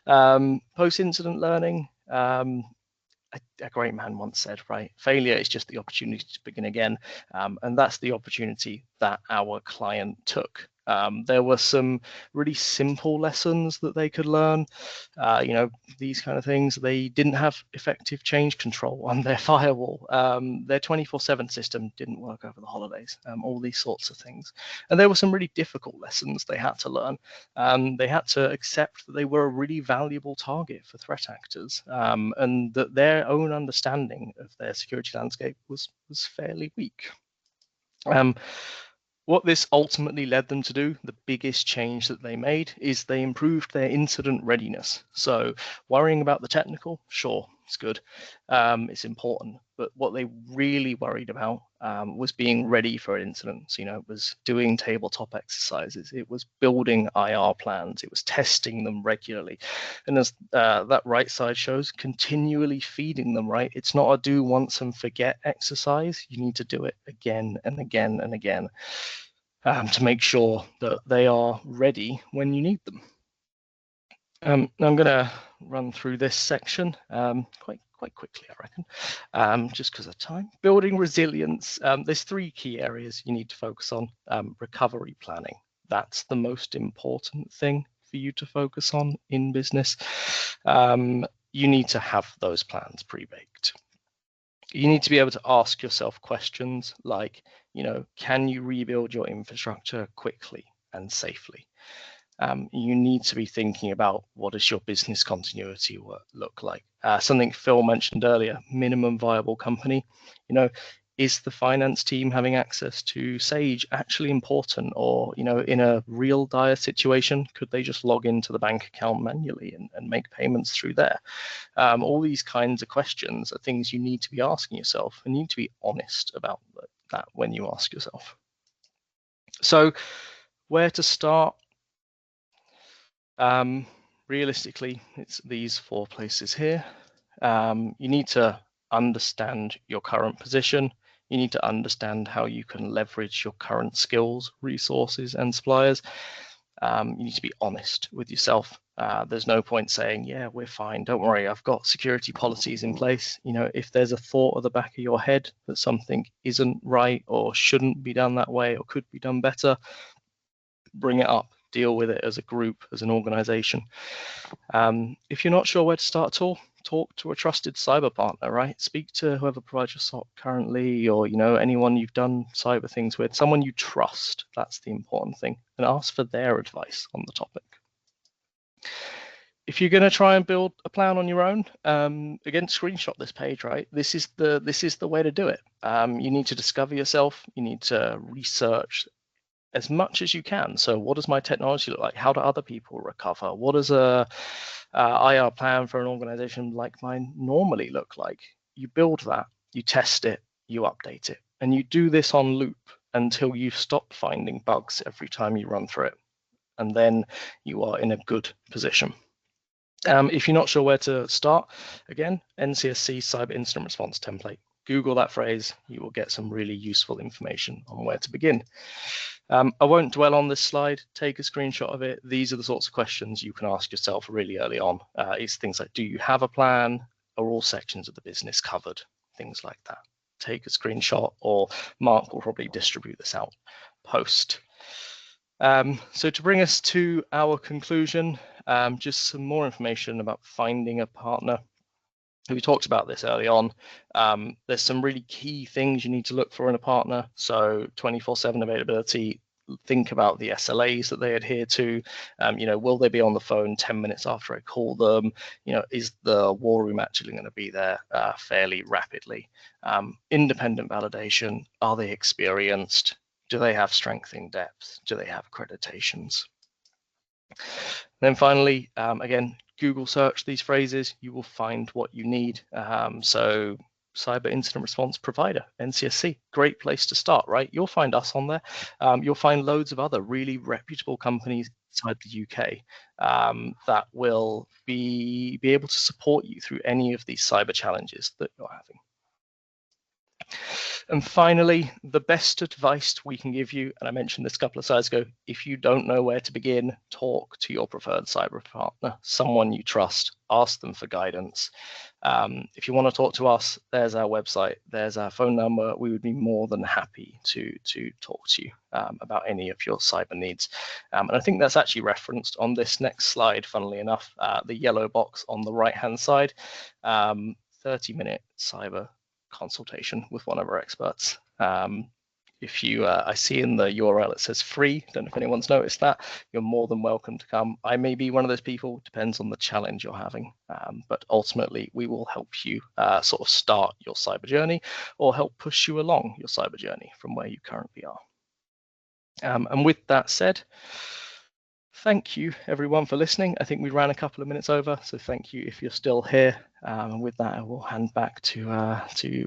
Post-incident learning, a great man once said, right, failure is just the opportunity to begin again. And that's the opportunity that our client took. There were some really simple lessons that they could learn. These kind of things. They didn't have effective change control on their firewall. Their 24/7 system didn't work over the holidays. All these sorts of things. And there were some really difficult lessons they had to learn. They had to accept that they were a really valuable target for threat actors, and that their own understanding of their security landscape was fairly weak. What this ultimately led them to do, the biggest change that they made, is they improved their incident readiness. So worrying about the technical, sure, it's good, it's important, but what they really worried about was being ready for incidents. You know, it was doing tabletop exercises, it was building IR plans, it was testing them regularly, and as that right side shows, continually feeding them. Right, it's not a do once and forget exercise. You need to do it again and again and again. To make sure that they are ready when you need them. I'm going to run through this section quite quickly, I reckon, just because of time. Building resilience. There's 3 key areas you need to focus on. Recovery planning. That's the most important thing for you to focus on in business. You need to have those plans pre-baked. You need to be able to ask yourself questions like, you know, can you rebuild your infrastructure quickly and safely? You need to be thinking about what does your business continuity look like? Something Phil mentioned earlier, minimum viable company. You know, is the finance team having access to Sage actually important? Or, you know, in a real dire situation, could they just log into the bank account manually and make payments through there? All these kinds of questions are things you need to be asking yourself, and you need to be honest about that when you ask yourself. So where to start? Realistically, it's these 4 places here. You need to understand your current position. You need to understand how you can leverage your current skills, resources, and suppliers. You need to be honest with yourself. There's no point saying, yeah, we're fine, don't worry, I've got security policies in place. You know, if there's a thought at the back of your head that something isn't right or shouldn't be done that way or could be done better, bring it up, deal with it as a group, as an organization. If you're not sure where to start at all, talk to a trusted cyber partner, right? Speak to whoever provides your SOC currently, or, you know, anyone you've done cyber things with, someone you trust. That's the important thing, and ask for their advice on the topic. If you're going to try and build a plan on your own, again, screenshot this page, right? This is the way to do it. You need to discover yourself. You need to research as much as you can. So what does my technology look like? How do other people recover? What does a IR plan for an organization like mine normally look like? You build that, you test it, you update it, and you do this on loop until you stop finding bugs every time you run through it. And then you are in a good position. If you're not sure where to start, again, NCSC Cyber Incident Response Template. Google that phrase, you will get some really useful information on where to begin. I won't dwell on this slide, take a screenshot of it. These are the sorts of questions you can ask yourself really early on. It's things like, do you have a plan? Are all sections of the business covered? Things like that. Take a screenshot, or Mark will probably distribute this out post. So to bring us to our conclusion, just some more information about finding a partner. We talked about this early on. There's some really key things you need to look for in a partner. So 24/7 availability. Think about the SLAs that they adhere to. You know, will they be on the phone 10 minutes after I call them? You know, is the war room actually going to be there fairly rapidly? Independent validation. Are they experienced? Do they have strength in depth? Do they have accreditations? Then finally, again, Google search these phrases, you will find what you need. So Cyber Incident Response Provider, NCSC, great place to start, right? You'll find us on there. You'll find loads of other really reputable companies inside the UK that will be able to support you through any of these cyber challenges that you're having. And finally, the best advice we can give you, and I mentioned this a couple of slides ago, if you don't know where to begin, talk to your preferred cyber partner, someone you trust, ask them for guidance. If you want to talk to us, there's our website, there's our phone number. We would be more than happy to talk to you about any of your cyber needs. And I think that's actually referenced on this next slide, funnily enough, the yellow box on the right-hand side, 30-minute cyber consultation with one of our experts. If you, I see in the URL it says free. Don't know if anyone's noticed that. You're more than welcome to come. I may be one of those people, depends on the challenge you're having. But ultimately, we will help you sort of start your cyber journey or help push you along your cyber journey from where you currently are. And with that said, thank you everyone for listening. I think we ran a couple of minutes over, so thank you if you're still here. And with that, I will hand back to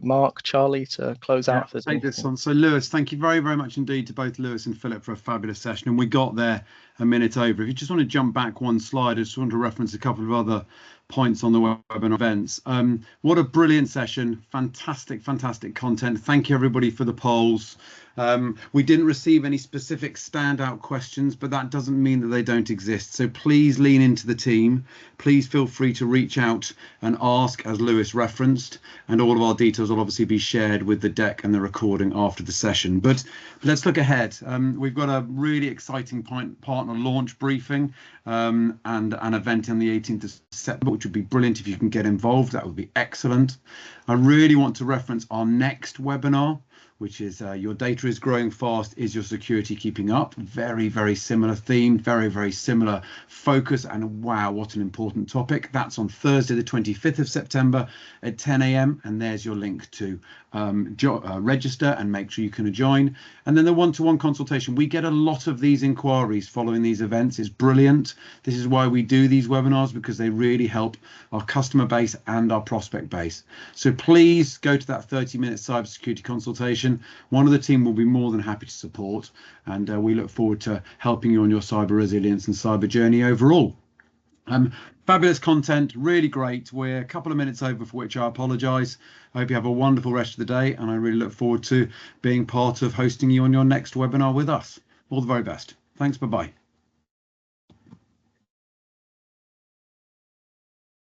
Mark, Charlie to close out. Take this on. So Lewis, thank you very, very much indeed to both Lewis and Philip for a fabulous session. And we got there a minute over. If you just want to jump back one slide, I just want to reference a couple of other points on the webinar events. What a brilliant session. Fantastic content. Thank you everybody for the polls. We didn't receive any specific standout questions, but that doesn't mean that they don't exist. So please lean into the team. Please feel free to reach out and ask, as Lewis referenced, and all of our details will obviously be shared with the deck and the recording after the session. But let's look ahead. We've got a really exciting partner launch briefing and an event on the 18th of September, which would be brilliant if you can get involved. That would be excellent. I really want to reference our next webinar, which is your data is growing fast, is your security keeping up? Very, very similar theme, very, very similar focus, and wow, what an important topic. That's on Thursday, the 25th of September at 10 a.m. And there's your link to register and make sure you can join. And then the one-to-one consultation. We get a lot of these inquiries following these events. It's brilliant. This is why we do these webinars, because they really help our customer base and our prospect base. So please go to that 30-minute cybersecurity consultation. One of the team will be more than happy to support, and we look forward to helping you on your cyber resilience and cyber journey overall. Fabulous content, really great. We're a couple of minutes over, for which I apologise. I hope you have a wonderful rest of the day, and I really look forward to being part of hosting you on your next webinar with us. All the very best. Thanks. Bye-bye.